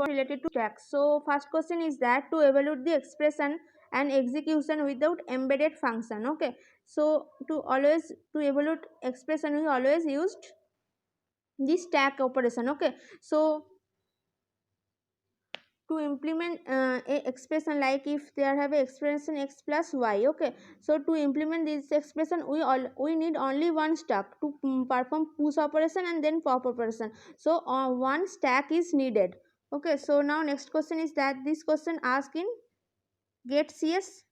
related to stack. So first question is that to evaluate the expression and execution without embedded function. Okay, so to evaluate expression, we always used the stack operation. Okay, so to implement a expression, like if there have a expression x plus y. Okay, so to implement this expression, we need only one stack to perform push operation and then pop operation. So one stack is needed. Okay, so now next question is that this question asked in get cs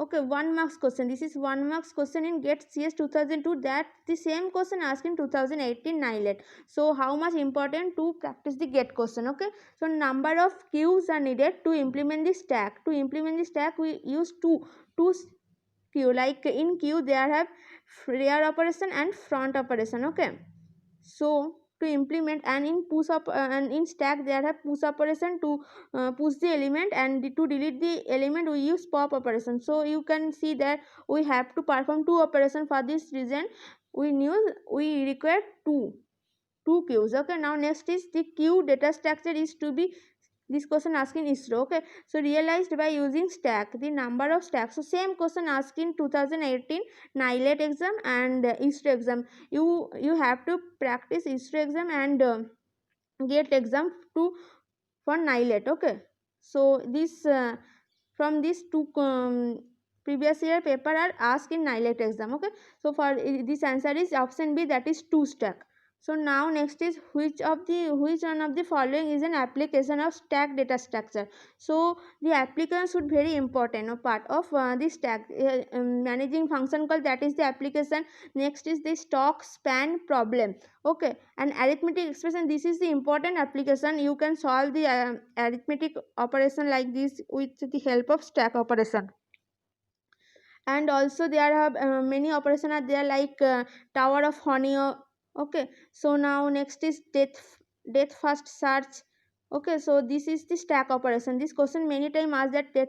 okay, 1 marks question. This is 1 marks question in get cs 2002. That the same question asked in 2018 NILET. So how much important to practice the get question. Okay, so number of queues are needed to implement the stack. To implement the stack, we use two queue. Like in queue there have rear operation and front operation. Okay, so to implement, and in push up and in stack there have push operation to push the element, and to delete the element we use pop operation. So you can see that we have to perform two operation. For this reason we require two queues. Okay, now next is the queue data structure is to be, this question asked in ISRO. Okay, so realized by using stack, the number of stacks. So same question asked in 2018 NILET exam and ISRO exam. You have to practice ISRO exam and GATE exam to for NILET. Okay, so this from these two previous year paper are asked in NILET exam. Okay, so for this answer is option B, that is 2 stack. So now next is which one of the following is an application of stack data structure. So the application should very important part of the stack managing function call, that is the application. Next is the stock span problem. Okay, and arithmetic expression, this is the important application. You can solve the arithmetic operation like this with the help of stack operation. And also there are many operations are there, like tower of honey. Okay, so now next is death first search. Okay, so this is the stack operation. This question many times asked that death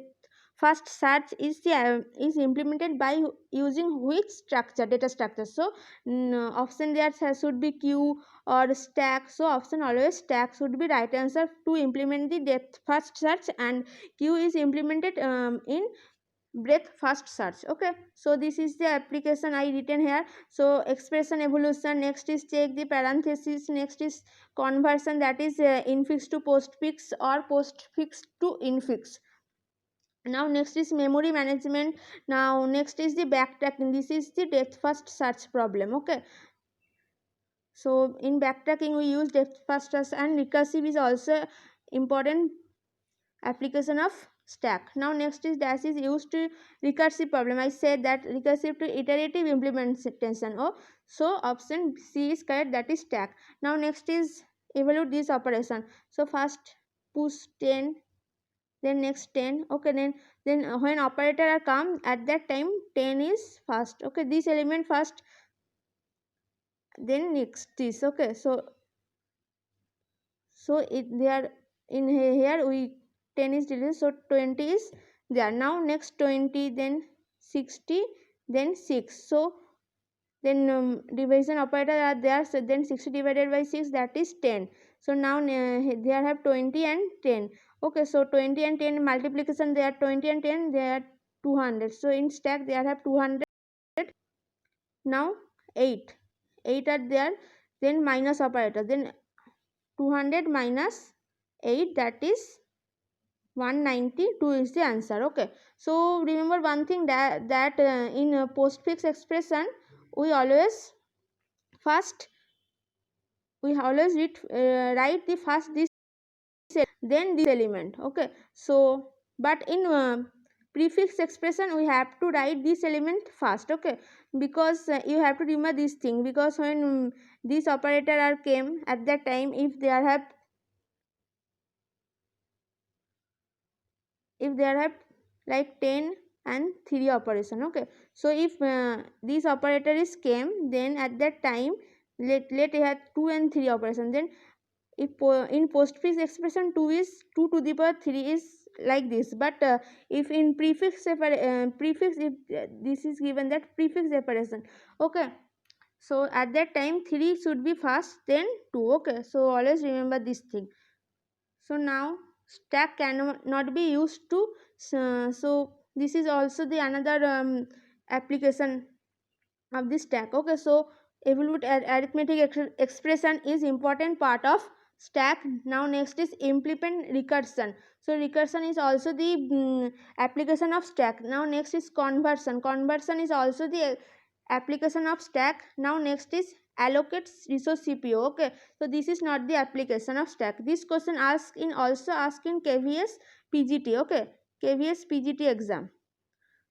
first search is implemented by using which structure, data structure. So option there should be queue or stack. So option always stack should be right answer to implement the depth first search, and queue is implemented in breadth first search. Okay, so this is the application I written here. So expression evolution, next is check the parenthesis, next is conversion, that is infix to postfix or postfix to infix. Now next is memory management. Now next is the backtracking, this is the depth first search problem. Okay, so in backtracking we use depth first search, and recursive is also important application of stack. Now next is dash is used to recursive problem. I said that recursive to iterative implementation. Oh, so option C is correct, that is stack. Now next is evaluate this operation. So first push 10, then next 10. Okay, then when operator are come at that time 10 is first. Okay, this element first, then next this. Okay, so it there in here we 10 is deleted, so 20 is there. Now next 20, then 60, then 6. So then division operator are there, so then 60 divided by 6, that is 10. So now there have 20 and 10. Okay, so 20 and 10 multiplication, there 20 and 10, there are 200. So in stack there have 200. Now 8 are there, then minus operator, then 200 minus 8, that is 192 is the answer. Okay, so remember one thing, that in postfix expression we always write the first this then this element. Okay, so but in prefix expression we have to write this element first. Okay, because you have to remember this thing, because when this operator are came at that time, if there have like 10 and 3 operation. Okay, so if this operator is came, then at that time let it have 2 and 3 operation. Then if in postfix expression 2 to the power 3 is like this, but if in prefix if this is given, that prefix separation. Okay, so at that time 3 should be first, then 2. Okay, so always remember this thing. So now stack cannot be used to so this is also the another application of the stack. Okay, so evolute arithmetic expression is important part of stack. Now next is implement recursion. So recursion is also the application of stack. Now next is conversion is also the application of stack. Now next is allocate resource cpu. Okay, so this is not the application of stack. This question asked in also asked in kvs pgt. Okay, kvs pgt exam.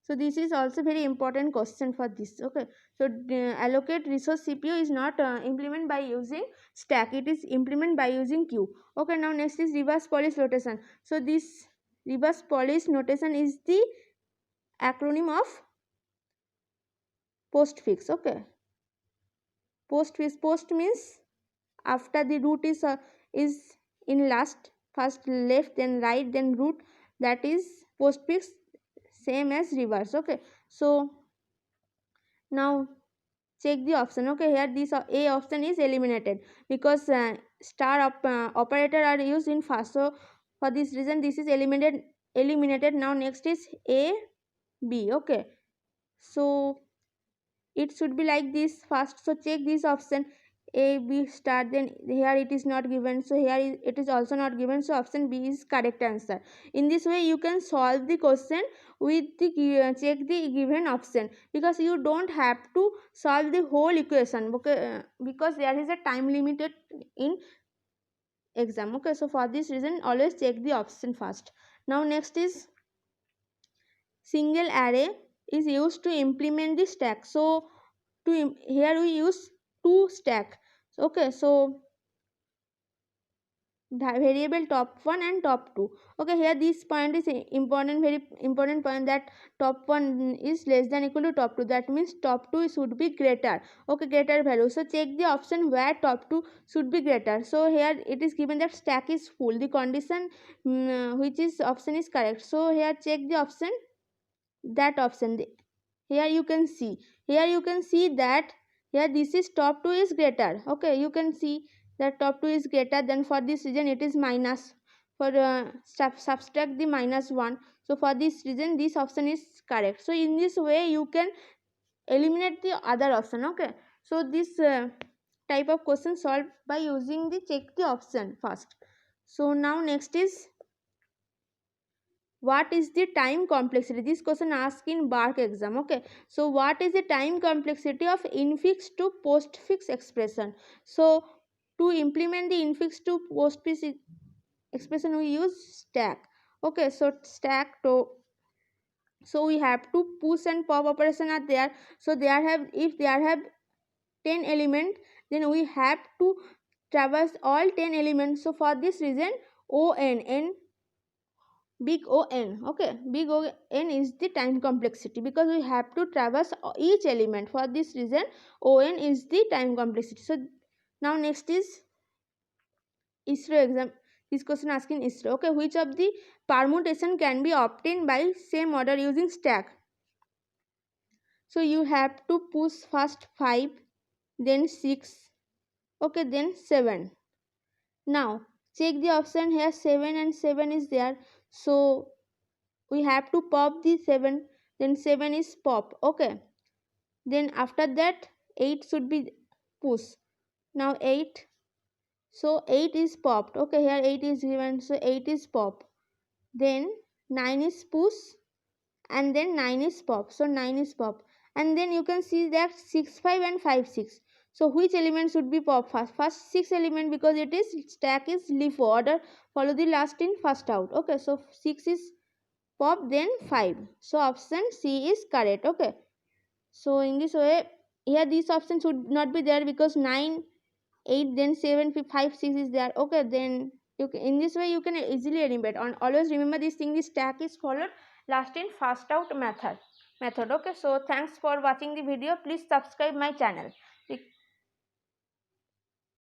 So this is also very important question for this. Okay, so allocate resource cpu is not implement by using stack, it is implement by using queue. Okay, now next is reverse polish notation. So this reverse polish notation is the acronym of postfix. Okay, post means after the root is in last, first left then right then root, that is postfix, same as reverse. Okay, so now check the option. Okay, here this a option is eliminated because star operator are used in first, so for this reason this is eliminated. Now next is a b. Okay, so it should be like this first, so check this option a b star, then here it is not given, so here it is also not given, so option b is correct answer. In this way you can solve the question with the check the given option, because you don't have to solve the whole equation. Okay, because there is a time limited in exam. Okay, so for this reason always check the option first. Now next is single array is used to implement the stack. So here we use two stack. Okay, so variable top 1 and top 2. Okay, here this point is important, very important point, that top 1 is less than equal to top 2, that means top 2 should be greater. Okay, greater value, so check the option where top 2 should be greater. So here it is given that stack is full, the condition which is option is correct. So here check the option, that option. Here you can see, that here this is top 2 is greater. Okay, you can see that top 2 is greater, then for this reason it is minus, for subtract the -1. So for this reason this option is correct. So in this way you can eliminate the other option. Okay, so this type of question solved by using the check the option first. So now next is what is the time complexity. This question asked in BARC exam. Okay, so what is the time complexity of infix to postfix expression? So to implement the infix to postfix expression we use stack. Okay, so stack to, so we have to push and pop operation are there. So there have, if there have 10 element, then we have to traverse all 10 elements. So for this reason n big O(n), okay, big O(n) is the time complexity, because we have to traverse each element. For this reason O(n) is the time complexity. So now next is ISRO exam. This question asking ISRO. Okay, which of the permutation can be obtained by same order using stack? So you have to push first 5, then 6, okay, then 7. Now check the option here, 7 and 7 is there, so we have to pop the 7, then 7 is pop. Okay, then after that 8 should be push. Now 8, so 8 is popped. Okay, here 8 is given, so 8 is pop. Then 9 is push, and then 9 is pop, so 9 is pop. And then you can see that 6 5 and 5 6. So which element should be pop first? First 6 element, because it is stack is LIFO, order follow the last in first out. Okay, so 6 is pop, then 5, so option C is correct. Okay, so in this way here this option should not be there, because 9 8 then 7 5 6 is there. Okay, then you can, in this way you can easily eliminate. On always remember this thing, the stack is followed last in first out method. Okay, so thanks for watching the video. Please subscribe my channel.